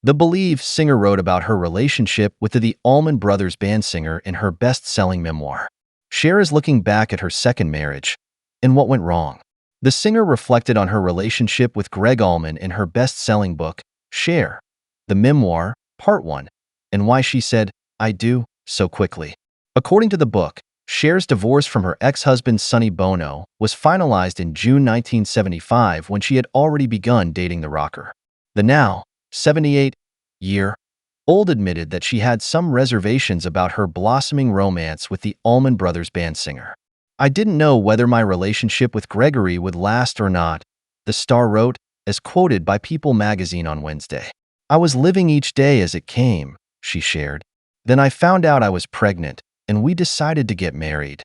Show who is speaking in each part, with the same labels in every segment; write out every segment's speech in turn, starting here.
Speaker 1: The Believe singer wrote about her relationship with the Allman Brothers Band singer in her best-selling memoir. Cher is looking back at her second marriage and what went wrong. The singer reflected on her relationship with Gregg Allman in her best-selling book, Cher, the memoir, Part 1, and why she said, "I do," so quickly. According to the book, Cher's divorce from her ex-husband Sonny Bono was finalized in June 1975 when she had already begun dating the rocker. The now 78-year-old admitted that she had some reservations about her blossoming romance with the Allman Brothers Band singer. "I didn't know whether my relationship with Gregory would last or not," the star wrote, as quoted by People magazine on Wednesday. "I was living each day as it came," she shared. "Then I found out I was pregnant, and we decided to get married."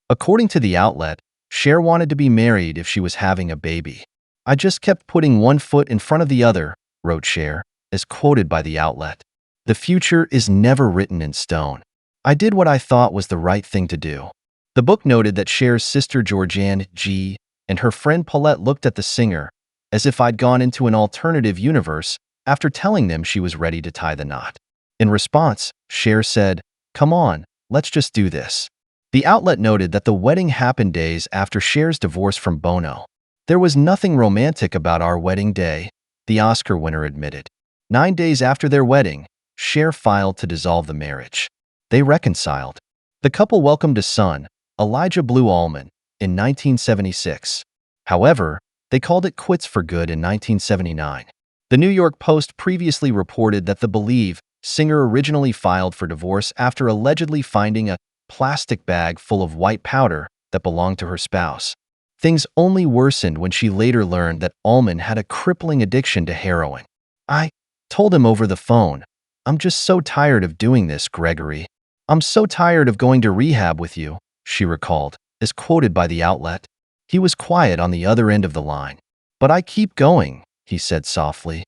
Speaker 1: According to the outlet, Cher wanted to be married if she was having a baby. "I just kept putting one foot in front of the other," wrote Cher, as quoted by the outlet. "The future is never written in stone. I did what I thought was the right thing to do." The book noted that Cher's sister Georgianne G. and her friend Paulette looked at the singer as if I'd gone into an alternative universe after telling them she was ready to tie the knot. In response, Cher said, "Come on, let's just do this." The outlet noted that the wedding happened days after Cher's divorce from Bono. "There was nothing romantic about our wedding day," the Oscar winner admitted. 9 days after their wedding, Cher filed to dissolve the marriage. They reconciled. The couple welcomed a son, Elijah Blue Allman, in 1976. However, they called it quits for good in 1979. The New York Post previously reported that the Believe singer originally filed for divorce after allegedly finding a plastic bag full of white powder that belonged to her spouse. Things only worsened when she later learned that Allman had a crippling addiction to heroin. "I told him over the phone, 'I'm just so tired of doing this, Gregory. I'm so tired of going to rehab with you,'" she recalled, as quoted by the outlet. "He was quiet on the other end of the line. 'But I keep going,' he said softly.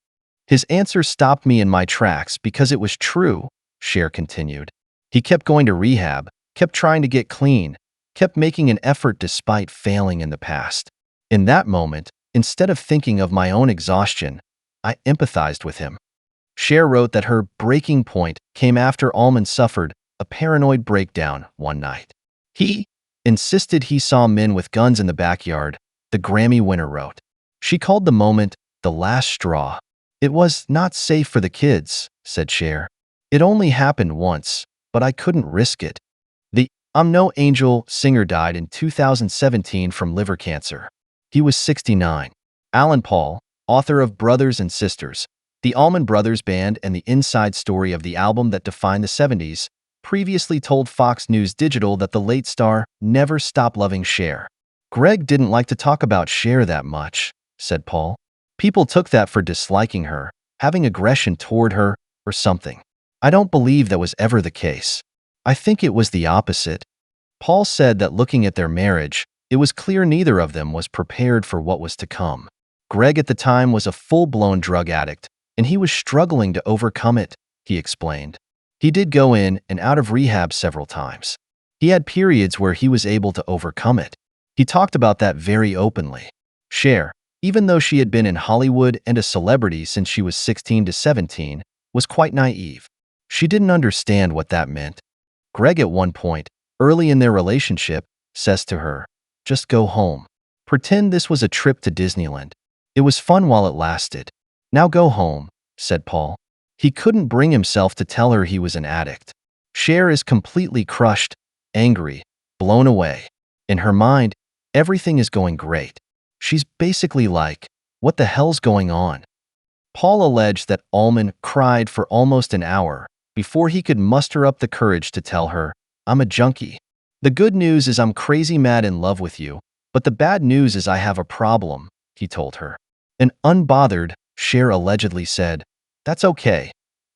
Speaker 1: His answer stopped me in my tracks because it was true," Cher continued. "He kept going to rehab, kept trying to get clean, kept making an effort despite failing in the past. In that moment, instead of thinking of my own exhaustion, I empathized with him." Cher wrote that her breaking point came after Allman suffered a paranoid breakdown one night. "He insisted he saw men with guns in the backyard," the Grammy winner wrote. She called the moment the last straw. "It was not safe for the kids," said Cher. "It only happened once, but I couldn't risk it." The I'm No Angel singer died in 2017 from liver cancer. He was 69. Alan Paul, author of Brothers and Sisters, the Allman Brothers Band and the inside story of the album that defined the 70s, previously told Fox News Digital that the late star never stopped loving Cher. "Gregg didn't like to talk about Cher that much," said Paul. "People took that for disliking her, having aggression toward her, or something. I don't believe that was ever the case. I think it was the opposite." Paul said that looking at their marriage, it was clear neither of them was prepared for what was to come. Gregg at the time was a full-blown drug addict, and he was struggling to overcome it, he explained. He did go in and out of rehab several times. He had periods where he was able to overcome it. He talked about that very openly. Cher, even though she had been in Hollywood and a celebrity since she was 16 to 17, was quite naive. She didn't understand what that meant. Gregg at one point, early in their relationship, says to her, "Just go home. Pretend this was a trip to Disneyland. It was fun while it lasted. Now go home," said Paul. He couldn't bring himself to tell her he was an addict. Cher is completely crushed, angry, blown away. In her mind, everything is going great. She's basically like, "What the hell's going on?" Paul alleged that Allman cried for almost an hour before he could muster up the courage to tell her, "I'm a junkie. The good news is I'm crazy mad in love with you, but the bad news is I have a problem," he told her. And unbothered, Cher allegedly said, "That's okay.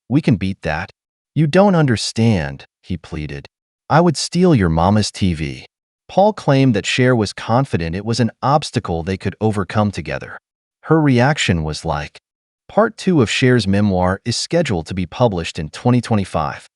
Speaker 1: We can beat that." "You don't understand," he pleaded. "I would steal your mama's TV." Paul claimed that Cher was confident it was an obstacle they could overcome together. Her reaction was like, Part 2 of Cher's memoir is scheduled to be published in 2025.